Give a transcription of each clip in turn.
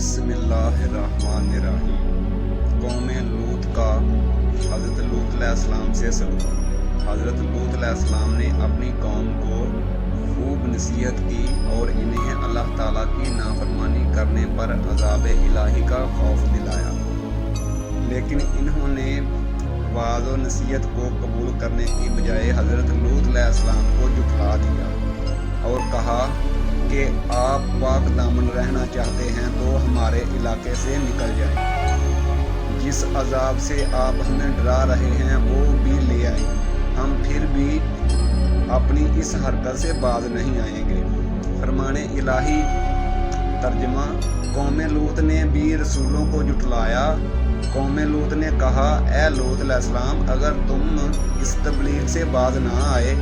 बिस्मिल्लाहिर्रहमानिर्रहीम। कौम लूत का हज़रत लूत अलैहिस्सलाम से सलूक। हज़रत लूत अलैहिस्सलाम ने अपनी कौम को खूब नसीहत की और इन्हें अल्लाह ताला की नाफरमानी करने पर अज़ाब इलाही का खौफ दिलाया, लेकिन इन्होंने वाज़ व नसीहत को कबूल करने की बजाय हज़रत लूत अलैहिस्सलाम को झुठला दिया और कहा कि आप पाक दामन रहना चाहते हैं तो हमारे इलाके से निकल जाएं। जिस अजाब से आप हमें डरा रहे हैं वो भी ले आए, हम फिर भी अपनी इस हरकत से बाज नहीं आएंगे। फरमाने इलाही तर्जमा। कौम लूत ने भी रसूलों को झुठलाया। कौम लूत ने कहा, ए लूत अलैहिस्सलाम, अगर तुम इस तबलीग से बाज ना आए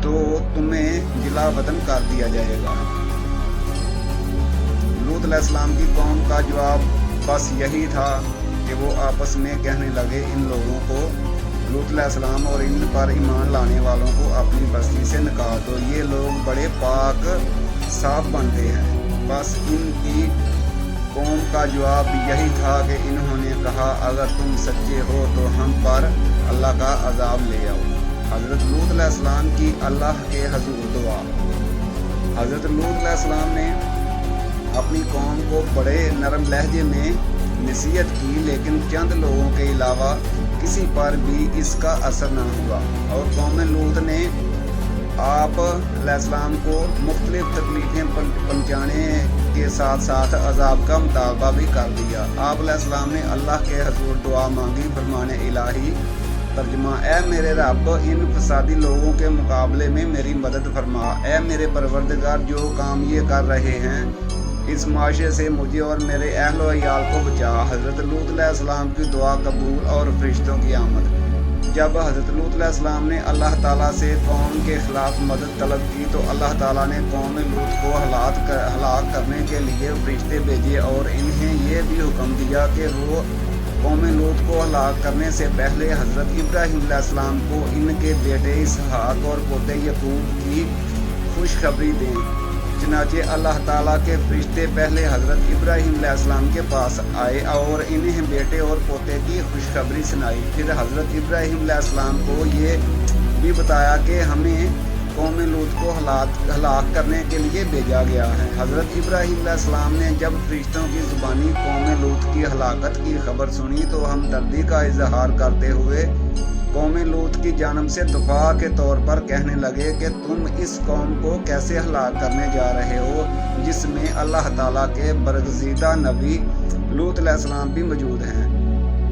तो तुम्हें जिला वतन कर दिया जाएगा। लूत अलैहिस्सलाम की कौम का जवाब बस यही था कि वो आपस में कहने लगे, इन लोगों को, लूत अलैहिस्सलाम और इन पर ईमान लाने वालों को अपनी बस्ती से निकाल दो। ये लोग बड़े पाक साफ बनते हैं। बस इनकी कौम का जवाब यही था कि इन्होंने कहा, अगर तुम सच्चे हो तो हम पर अल्लाह का अजाब ले आओ। हज़रत लूत अलैहिस्सलाम की अल्लाह के हजूर दुआ। हज़रत लूत अलैहिस्सलाम ने अपनी कौम को बड़े नरम लहजे में नसीहत की, लेकिन चंद लोगों के अलावा किसी पर भी इसका असर न हुआ और कौम लूत ने आप अलैहिस्सलाम को मुख्तलिफ तकलीफ़ें पहुँचाने के साथ साथ अजाब का मुतालबा भी कर दिया। आप अलैहिस्सलाम ने अल्लाह के हजूर दुआ मांगी। फरमाने इलाही तर्जमा। ए मेरे रब, इन फसादी लोगों के मुकाबले में मेरी मदद फरमा। ए मेरे परवरदिगार, जो काम ये कर रहे हैं इस माशरे से मुझे और मेरे अहल व अयाल को बचा। हज़रत लूत अलैहिस्सलाम की दुआ कबूल और फरिश्तों की आमद। जब हज़रत लूत अलैहिस्सलाम ने अल्लाह ताला से कौम के खिलाफ मदद तलब की तो अल्लाह ताला ने कौम लूत को हलाक करने के लिए फरिश्ते भेजे और इन्हें ये भी हुक्म दिया कि वो कौम लूत को हलाक करने से पहले हज़रत इब्राहीम अलैहिस्सलाम को इनके बेटे इसहाक और पोते यकूब की खुशखबरी दें। चनाचे अल्लाह ताला के फरिश्ते पहले हज़रत इब्राहीम अलैहिस्सलाम के पास आए और इन्हें बेटे और पोते की खुशखबरी सुनाई। फिर हज़रत इब्राहीम अलैहिस्सलाम को ये भी बताया कि हमें कौम लूत को हलाक करने के लिए भेजा गया है। हज़रत इब्राहीम अलैहिस्सलाम ने जब फरिश्तों की ज़ुबानी कौम लूत की हलाकत की खबर सुनी तो हमदर्दी का इजहार करते हुए कौम लूत की जानब से दुआ के तौर पर कहने लगे कि तुम इस कौम को कैसे हलाक करने जा रहे हो जिसमें अल्लाह ताला के बरगज़ीदा नबी लूत अलैहिस्सलाम भी मौजूद हैं।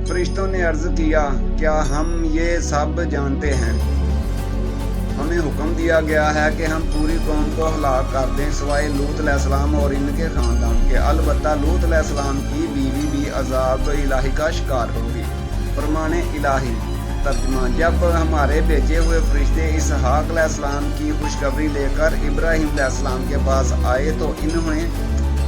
फरिश्तों ने अर्ज़ किया, क्या हम ये सब जानते हैं? हमें हुक्म दिया गया है कि हम पूरी कौम को हलाक कर दें सिवाय लूत अलैहिस्सलाम और इनके ख़ानदान के। अलबत्ता लूत अलैहिस्सलाम की बीवी भी अज़ाब इलाही का शिकार होगी। फरमाने इलाही तर्जुमा। जब हमारे भेजे हुए फरिश्ते इसहाक अलैहिस्सलाम की खुशखबरी लेकर इब्राहीम अलैहिस्सलाम के पास आए तो इन्होंने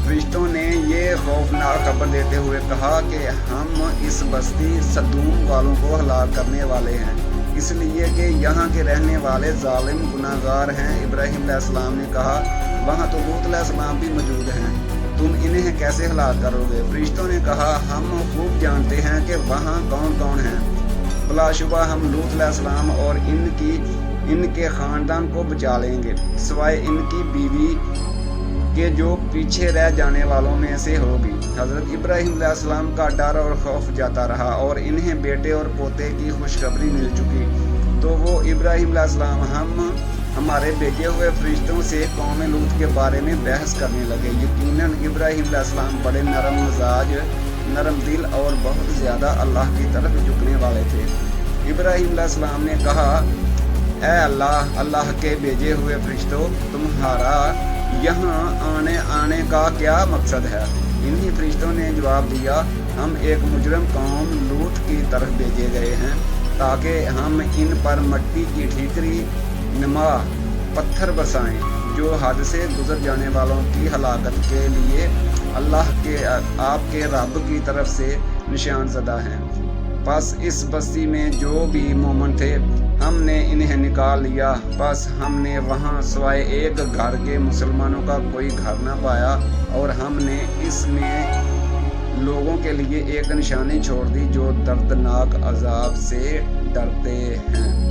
फरिश्तों ने ये खौफनाक खबर देते हुए कहा कि हम इस बस्ती सदूम वालों को हलाक करने वाले हैं, इसलिए कि यहाँ के रहने वाले जालिम गुनाहगार हैं। इब्राहीम अलैहिस्सलाम ने कहा, वहाँ तो लूत अलैहिस्सलाम भी मौजूद हैं, तुम इन्हें कैसे हलाक करोगे? फरिश्तों ने कहा, हम खूब जानते हैं कि वहाँ कौन कौन हैं। बिलाशुबा हम लूत अलैहिस्सलाम और इनके ख़ानदान को बचा लेंगे सिवाय इनकी बीवी के जो पीछे रह जाने वालों में से होगी। हज़रत इब्राहीम अलैहिस्सलाम का डर और खौफ जाता रहा और इन्हें बेटे और पोते की खुशखबरी मिल चुकी तो वो इब्राहीम अलैहिस्सलाम हमारे भेजे हुए फरिश्तों से कौम लूत के बारे में बहस करने लगे। यकीनन इब्राहीम अलैहिस्सलाम बड़े नरम मिजाज, नरम दिल और बहुत ज़्यादा अल्लाह की तरफ झुकने वाले थे। इब्राहीम अलैहिस्सलाम ने कहा, ए अल्लाह के भेजे हुए फरिश्तों, तुम्हारा यहाँ आने का क्या मकसद है? इन्हीं फरिश्तों ने जवाब दिया, हम एक मुजरम कौम लूत की तरफ भेजे गए हैं ताकि हम इन पर मट्टी की ठीकरी नमा पत्थर बरसाएं जो हद से गुजर जाने वालों की हलाकत के लिए अल्लाह के आपके रब की तरफ से निशान ज़दा हैं। بس اس بستی میں جو بھی مومن تھے ہم نے انہیں نکال لیا۔ بس ہم نے وہاں سوائے ایک گھر کے مسلمانوں کا کوئی گھر نہ پایا، اور ہم نے اس میں لوگوں کے لیے ایک نشانی چھوڑ دی جو دردناک عذاب سے ڈرتے ہیں۔